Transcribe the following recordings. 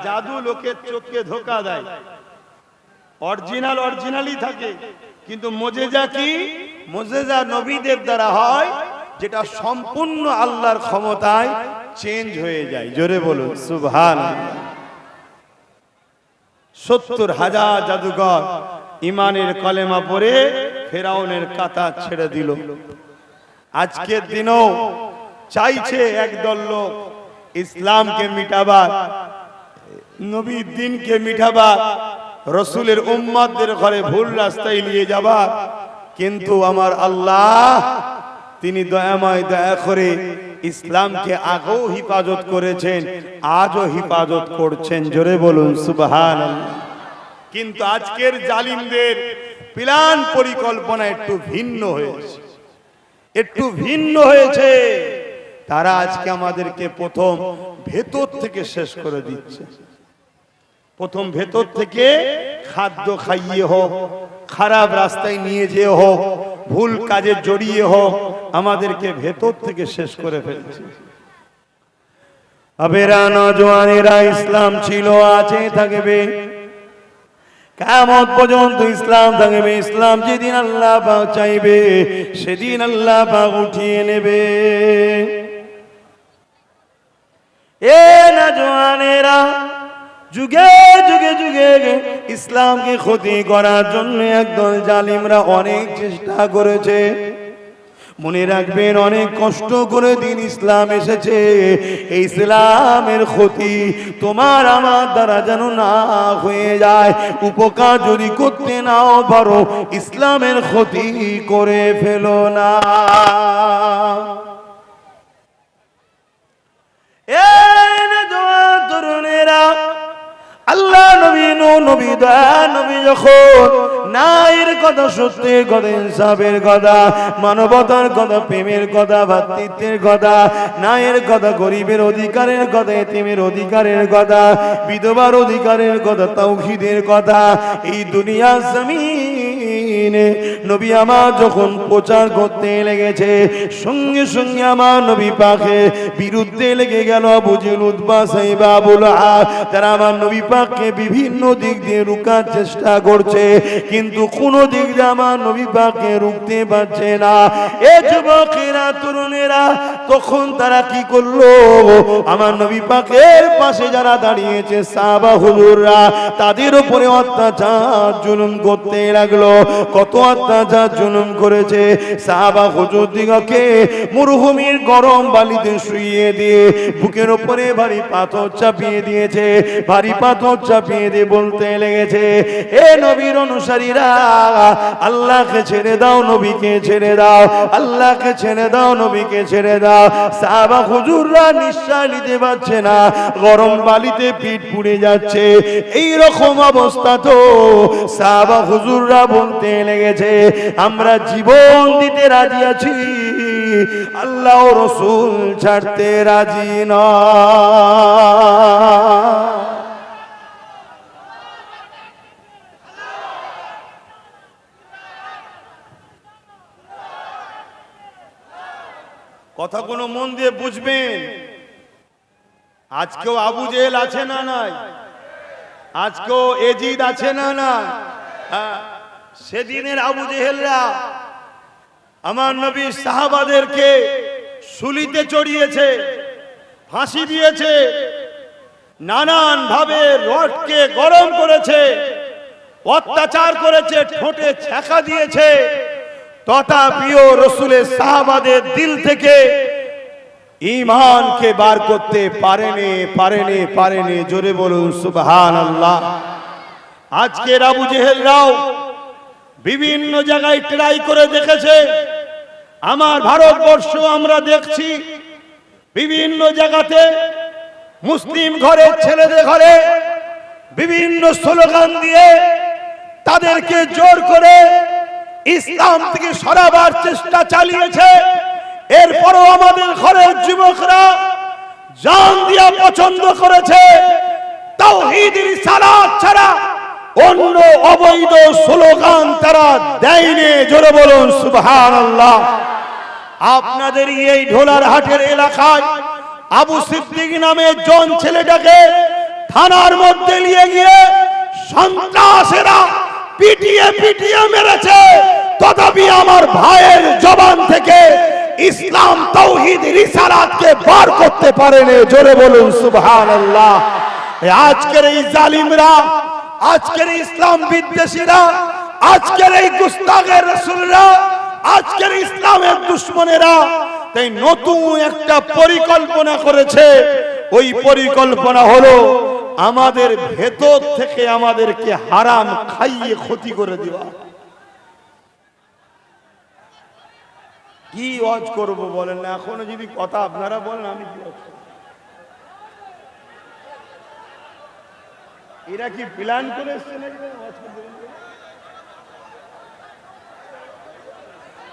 জাদু লোকের চোখকে ধোকা দেয়, অরিজিনালই থাকে, কিন্তু মুজিজা কি? মুজিজা নবীদের দ্বারা হয়, যেটা সম্পূর্ণ আল্লাহর ক্ষমতায় চেঞ্জ হয়ে যায়। জোরে বলুন সুবহানাল্লাহ। 70,000 জাদুকর ইমানের কলেমা পড়ে ফেরাউনের কাঁটা ছেড়ে দিল। আজকের দিনও চাইছে একদল লোক ইসলামকে মিটাবার, নবীর দিনকে মিটাবার, রসুলের উম্মতদের ঘরে ভুল রাস্তায় নিয়ে যাবার, কিন্তু আমার আল্লাহ তিনি দয়াময়, দয়া করে ইসলামকে আগেও হিফাজত করেছেন, আজও হিফাজত করছেন। জোরে বলুন সুবহানাল্লাহ। কিন্তু আজকের জালিমদের প্ল্যান পরিকল্পনা একটু ভিন্ন হয়েছে, তারা আজকে আমাদেরকে প্রথম ভেতর থেকে শেষ করে দিচ্ছে। প্রথম ভেতর থেকে খাদ্য খাইয়ে হোক, খারাপ রাস্তায় নিয়ে যেয়ে হোক, ভুল কাজে জড়িয়ে হোক, আমাদেরকে ভেতর থেকে শেষ করে ফেলছে। আবেরা নওজওয়ানেরা, ইসলাম ছিল, আছে, থাকবে, কিয়ামত পর্যন্ত ইসলাম থাকবে। ইসলাম যেদিন আল্লাহ পাক চাইবে সেদিন আল্লাহ পাক উঠিয়ে নেবে। এ নওজওয়ানেরা, যুগে যুগে যুগে ইসলামকে ক্ষতি করার জন্য একদল জালিমরা অনেক চেষ্টা করেছে। মনে রাখবেন, অনেক কষ্ট করে দিন ইসলাম এসেছে। এই ইসলামের ক্ষতি তোমার আমার দ্বারা যেন না হয়ে যায়। উপকার যদি করতে নাও পারো, ইসলামের ক্ষতি করে ফেলো না। তরুণেরা, আল্লাহ নবী, নবী, দয়া নবী যখন নায়ের কথা, সত্যের কথা, ইনসাফের কথা, মানবতার কথা, প্রেমের কথা, ভ্রাতৃত্বের কথা, নায়ের কথা, গরিবের অধিকারের কথা, এতিমের অধিকারের কথা, বিধবার অধিকারের কথা, তাওহীদের কথা, এই দুনিয়া জমিনে নবী আমার যখন প্রচার করতে লেগেছে, সঙ্গে সঙ্গে আমার নবী পাকের বিরুদ্ধে লেগে গেল আবু জেহেল, উতবা, সাইবা, আবুল আহাব। তারা আমার নবী পাককে বিভিন্ন দিক দিয়ে রুখার চেষ্টা করছে, কিন্তু কোন দিক দিয়ে আমার নবী পাককে রুখতে পারছে না। এ যুবকেরা, তরুণেরা, তখন তারা কি করলো? আমার নবী পাকের পাশে যারা দাঁড়িয়েছে সাহাবা হুজুররা, তাদের উপরে অত্যাচার জুলুম করতে লাগলো। কত অত্যাচার জুলুম করেছে! সাহাবা হুজুর দিগকে মরুভূমির গরম বালিতে শুইয়ে দিয়ে বুকের উপরে ভারী পাথর চাপিয়ে দিয়েছে। ভারী পাথর চাপিয়ে দিয়ে বলতে লেগেছে, এ নবীর অনুসারীরা, আল্লাহকে ছেড়ে দাও, নবীকে ছেড়ে দাও, আল্লাহকে ছেড়ে দাও, নবীকে ছেড়ে দাও। সাহাবা হুজুররা নিঃশ্বাস নিতে পারছে না, গরম বালিতে পিঠ পুড়ে যাচ্ছে। এই রকম অবস্থা তো সাহাবা হুজুররা বলতে লেগেছে, আমরা জীবন দিতে রাজি আছি, আল্লাহ ও রাসূল ছাড়তে রাজি নয়। কথা কোনো মন দিয়ে বুঝবেন। আজকেও আবু জেহেল আছে না নাই? আজকেও এজিদ আছে না নাই? সেদিনের আবু জেহেলরা আমার নবী সাহাবাদেরকে শুলিতে চড়িয়েছে, ফাঁসি দিয়েছে, নানান ভাবে রডকে গরম করেছে, অত্যাচার করেছে, ঠোঁটে ছ্যাঁকা দিয়েছে। তথাপিও রাসূলের সাহাবাদের দিল থেকে ঈমানকে বার করতে পারেনি। জোরে বলুন সুবহানাল্লাহ। আজকের আবু জেহেলরাও বিভিন্ন জায়গায় ট্রাই করে দেখেছে। আমার ভারতবর্ষ আমরা দেখছি বিভিন্ন জায়গাতে মুসলিম ঘরের ছেলেদের ঘরে বিভিন্ন স্লোগান দিয়ে তাদেরকে জোর করে ইসলাম থেকে সরাবার চেষ্টা চালিয়েছে। এরপরও আমাদের ঘরের যুবকরা জান দিয়া পছন্দ করেছে তাওহীদের সালাত ছাড়া অন্য অবৈধ স্লোগান তারা দেয়নি। জোরে বলুন সুবহানাল্লাহ। আপনাদের এই ঢোলার হাটের এলাকায় আবু সিদ্দিক নামে জন ছেলেটাকে থানার মধ্যে নিয়ে গিয়ে সন্ত্রাসীরা পিটিয়ে পিটিয়ে মেরেছে, তথাপি আমার ভাইয়ের জবান থেকে ইসলাম তাওহীদ রিসালাতকে বার করতে পারেনি। জোরে বলুন সুবহানাল্লাহ। আজকের এই জালিমরা, আজকের ইসলাম বিদ্বেষীরা, আজকের এই গুস্তাখের রাসূলরা, আজকের ইসলামের দুশমনেরা তাই নতুন একটা পরিকল্পনা করেছে। ওই পরিকল্পনা হলো আমাদের ভেতর থেকে আমাদেরকে হারাম খাইয়ে ক্ষতি করে দেওয়া। কি ওয়াজ করব বলেন না? এখনো যদি কথা আপনারা বলেন আমি কি ওয়াজ করব? এরা কি প্ল্যান করে এসছে নাকি ওয়াজ করতে?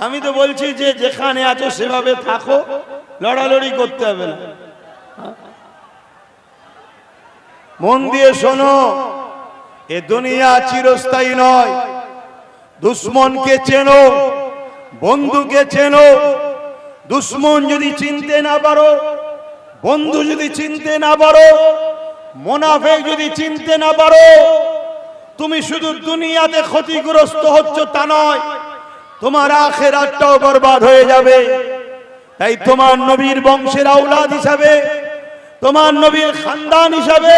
আমি তো বলছি যে যেখানে আছো সেভাবে থাকো, লড়ালড়ি করতে হবে না। মন দিয়ে শোনো, এ দুনিয়া চিরস্থায়ী নয়। দুশ্মনকে চেনো, বন্ধুকে চেনো। দুশ্মন যদি চিনতে না পারো, বন্ধু যদি চিনতে না পারো, মুনাফিক যদি চিনতে না পারো, তুমি শুধু দুনিয়াতে ক্ষতিগ্রস্ত হচ্ছ তা নয়, তোমার আখিরাতটাও বরবাদ হয়ে যাবে। তাই তোমার নবীর বংশের আওলাদ হিসাবে, তোমার নবীর খানদান হিসাবে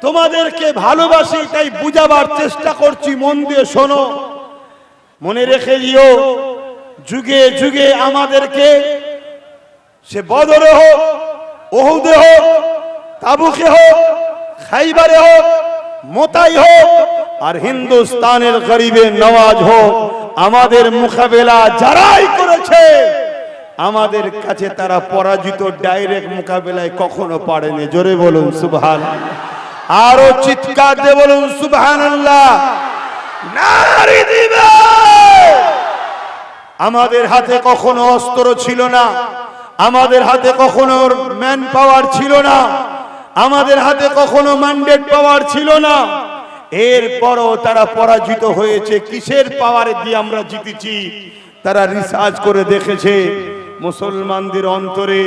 তোমাদেরকে ভালোবাসি, তাই বুঝাবার চেষ্টা করছি। মন দিয়ে শোনো, মনে রেখে দিও, যুগে যুগে আমাদেরকে সে বদরে হোক, উহুদে হোক, তাবুকে হোক, খাইবারে হোক, মোতাই হোক, আর হিন্দুস্তানের গরিবে নওয়াজ হোক, আমাদের মোকাবেলা যারাই করেছে আমাদের কাছে তারা পরাজিত। ডাইরেক্ট মোকাবেলায় কখনো পারেনি। জোরে বলুন সুবহানাল্লাহ। আরো চিৎকার দিয়ে বলুন সুবহানাল্লাহ। নারী দিবে। আমাদের হাতে কখনো অস্ত্র ছিল না, আমাদের হাতে কখনো ম্যান পাওয়ার ছিল না, আমাদের হাতে কখনো ম্যান্ডেট পাওয়ার ছিল না। এরপরও তারা পরাজিত হয়েছে। কিসের পাওয়ারে দিয়ে আমরা জিতেছি? তারা রিসার্চ করে দেখেছে মুসলমানদের অন্তরে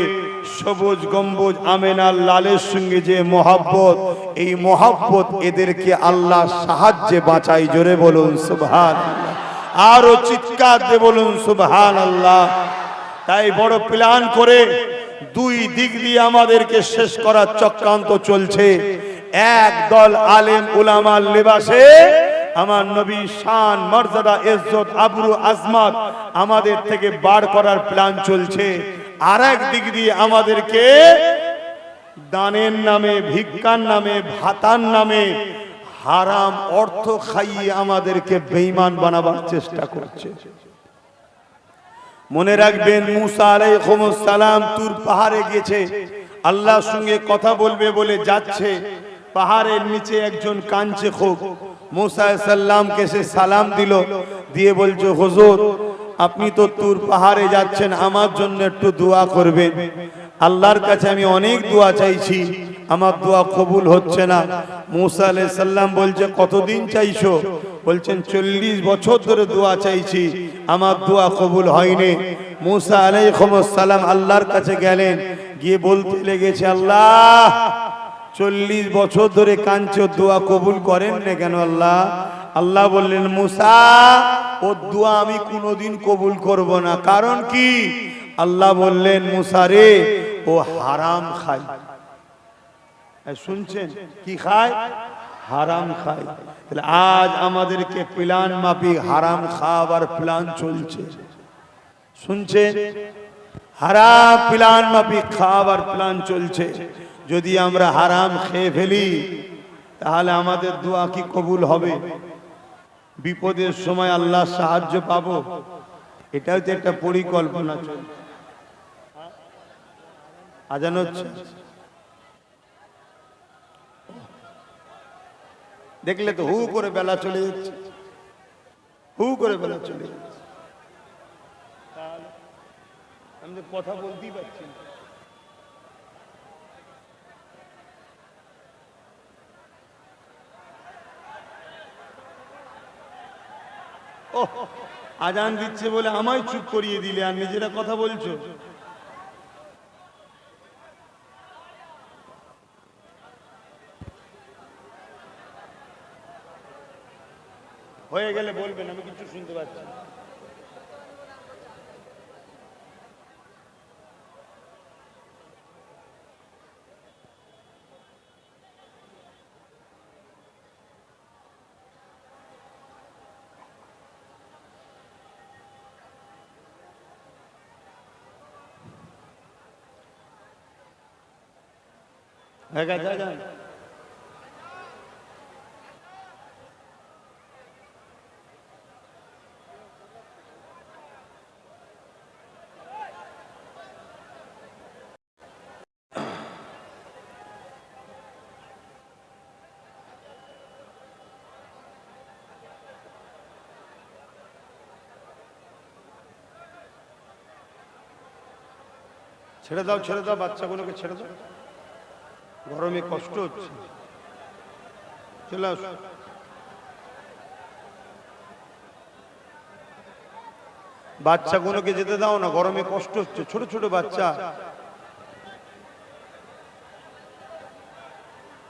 সবুজ গম্বুজ আমেনার লালের সঙ্গে যে মহাব্বত, এই মহাব্বত এদেরকে আল্লাহ সাহায্যে বাঁচাই। জোরে বলুন সুবহানাল্লাহ। আরো চিৎকার দিয়ে বলুন সুবহানাল্লাহ। তাই বড় প্ল্যান করে দুই দিক দিয়ে আমাদেরকে শেষ করার চক্রান্ত চলছে। এক দল আলেম উলামার লেবাসে আমার নবী শান মর্যাদা ইজ্জত আবরু আজমত আমাদের থেকে বার করার প্ল্যান চলছে। আর এক দিক দিয়ে আমাদেরকে দানের নামে, ভিক্ষার নামে, ভাতার নামে হারাম অর্থ খাইয়ে আমাদেরকে বেঈমান বানাবার চেষ্টা করছে। মনে রাখবেন, মুসা আলাইহিস সালাম তুর পাহাড়ে গেছে, আল্লাহর সঙ্গে কথা বলবে বলে যাচ্ছে। পাহাড়ের নিচে একজন কাঁদছে খুব। মুসা আলাইহিস সালামকে সে সালাম দিল, দিয়ে বলছে, হুজুর আপনি তো তুর পাহাড়ে যাচ্ছেন, আমার জন্য একটু দোয়া করবেন। আল্লাহর কাছে আমি অনেক দোয়া চাইছি, আমার দোয়া কবুল হচ্ছে না। মুসা আলাইহিস সালাম বলছে, কতদিন চাইছো? বলছেন 40 বছর ধরে দোয়া চাইছি, আমার দোয়া কবুল হয়নি। মুসা আলাইহিস সালাম আল্লাহর কাছে গেলেন, গিয়ে বলতে লেগেছে, আল্লাহ 40 বছর ধরে কাঁদছো, দোয়া কবুল করেন না কেন আল্লাহ? আল্লাহ বললেন, মুসা ও দোয়া আমি কোনোদিন কবুল করব না। কারণ কি? আল্লাহ বললেন, মুসা রে ও হারাম খায়। শুনছেন কি খায়? হারাম খায়। তাহলে আজ আমাদেরকে প্ল্যান মাফিক হারাম খাবার প্ল্যান চলছে। শুনছেন? হারাম প্ল্যান মাফিক খাবার প্ল্যান চলছে। যদি আমরা হারাম খেয়ে ফেলি তাহলে আমাদের দোয়া কি কবুল হবে? বিপদের সময় আল্লাহ সাহায্য পাবো? এটাও তো একটা পরিকল্পনা চলছে। আজান হচ্ছে, দেখলে তো হু করে বেলা চলে যাচ্ছে, হু করে বেলা চলে যাচ্ছে। আমি তো কথা বলতেই পারছি না। ও আজান দিচ্ছে বলে আমায় চুপ করিয়ে দিলে, আর নিজেরা কথা বলছো। হয়ে গেলে বলবেন, আমি কিছু শুনতে পাচ্ছি না। হয়ে গেছে, যান। ছেড়ে দাও, ছেড়ে দাও, বাচ্চাগুলোকে ছেড়ে দাও, গরমে কষ্ট হচ্ছে। চলে আসো। বাচ্চাগুলোকে যেতে দাও না, গরমে কষ্ট হচ্ছে, ছোট ছোট বাচ্চা।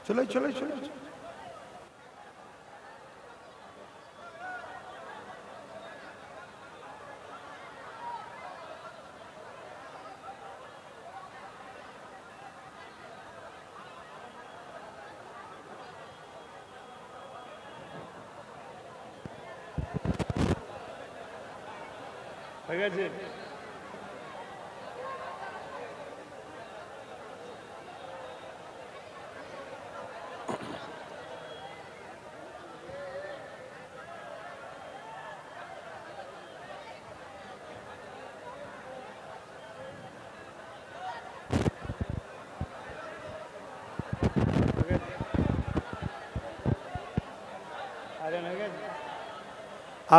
চলে চলে চলে। হয়ে গেছে।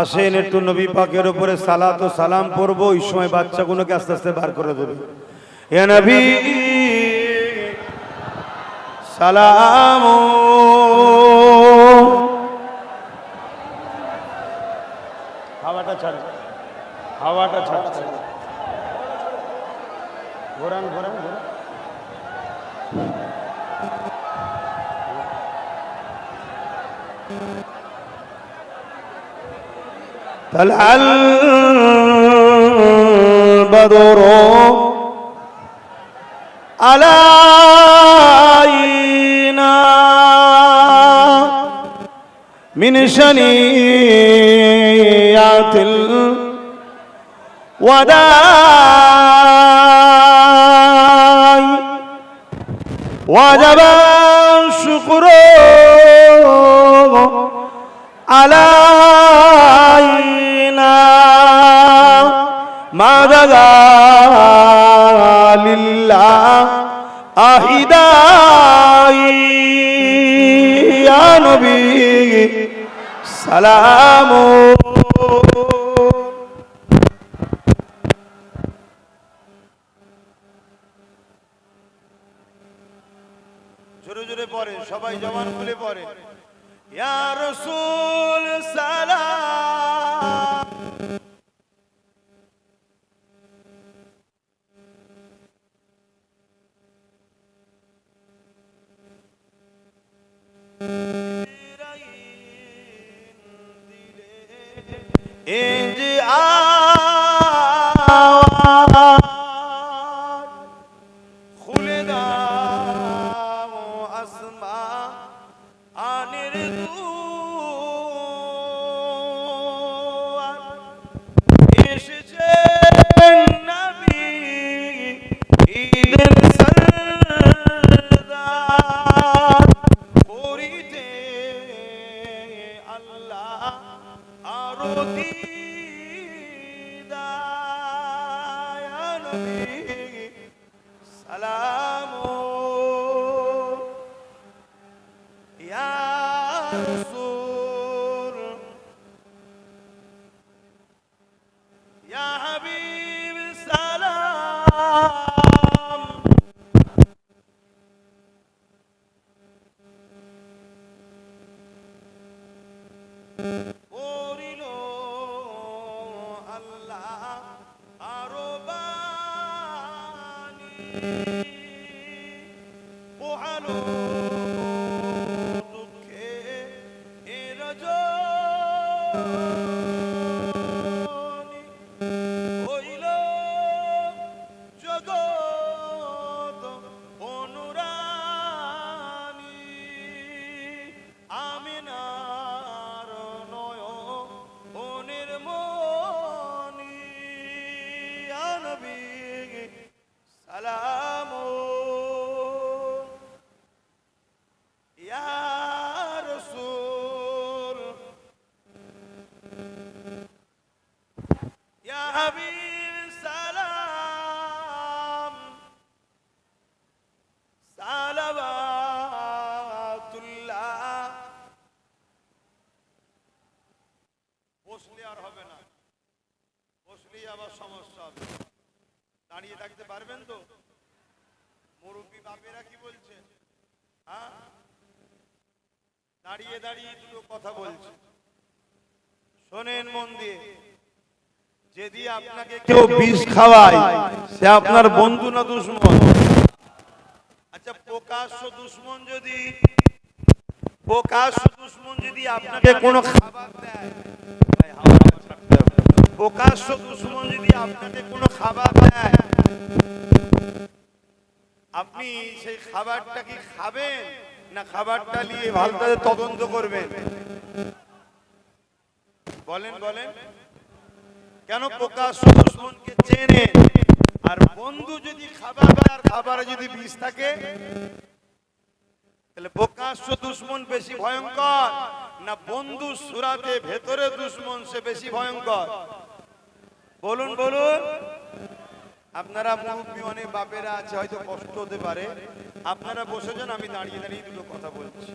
আসেন একটু নবী পাকের উপরে সালাত ও সালাম পড়বো। ওই সময় বাচ্চাগুলোকে আস্তে আস্তে বার করে দেবে। ইয়া নবী সালাম, হাওয়াটা ছাড়, হাওয়াটা ছাড়, ঘোরান ঘোরান ঘোরান। طلع البدر علينا من شنيعة الوداع وجب الشكر علينا ما دعا لله أهداي يا نبي سلام। জোরে জোরে পড়ে সবাই, জবান খুলে পড়ে। ইয়া রাসূল সালাম, ইঞ্জ আওয়াজ খুলে দাও আসমা আনির দুয়ার, এসেছেন নবী ঈদের সরদার, করিতে আল্লাহ আরো দিদার। ইয়া নবী সালাম, ইয়া রাসূল, ইয়া হাবিব সালাম। করিল আল্লাহ আরো বাণী, পোহালো দুঃখে এ রজনী। হাবিব সালাম সালাওয়াতুল্লাহ। বসলে আর হবে না, বসলেই আবার সমস্যা হবে। দাঁড়িয়ে থাকতে পারবেন তো? মুরব্বী বাপেরা কি বলছে? হ্যাঁ, দাঁড়িয়ে দাঁড়িয়ে দুটো কথা বলছে, শোনেন মন দিয়ে। যদি আপনাকে কেউ বিষ খাওয়ায়, সে আপনার বন্ধু না দুশমন? আচ্ছা, প্রকাশ্য দুশমন যদি আপনাকে কোনো খাবার দেয়, প্রকাশ্য দুশমন যদি আপনাকে কোনো খাবার দেয়, আপনি সেই খাবারটা কি খাবেন, না খাবারটা নিয়ে ভালো করে তদন্ত করবেন? বলেন বলেন। কেন? প্রকাশ্য দুশমনকে চেনে, আর বন্ধু যদি খাবার আর খাবারে যদি বিষ থাকে, তাহলে প্রকাশ্য দুশমন বেশি ভয়ঙ্কর না বন্ধু সুরাতে ভেতরে দুশমন সে বেশি ভয়ঙ্কর? বলুন বলুন। আপনারা মুরব্বী অনেক বাপেরা আছে, হয়তো কষ্ট হতে পারে, আপনারা বসে যান, আমি দাঁড়িয়ে দাঁড়িয়ে দুটো কথা বলছি।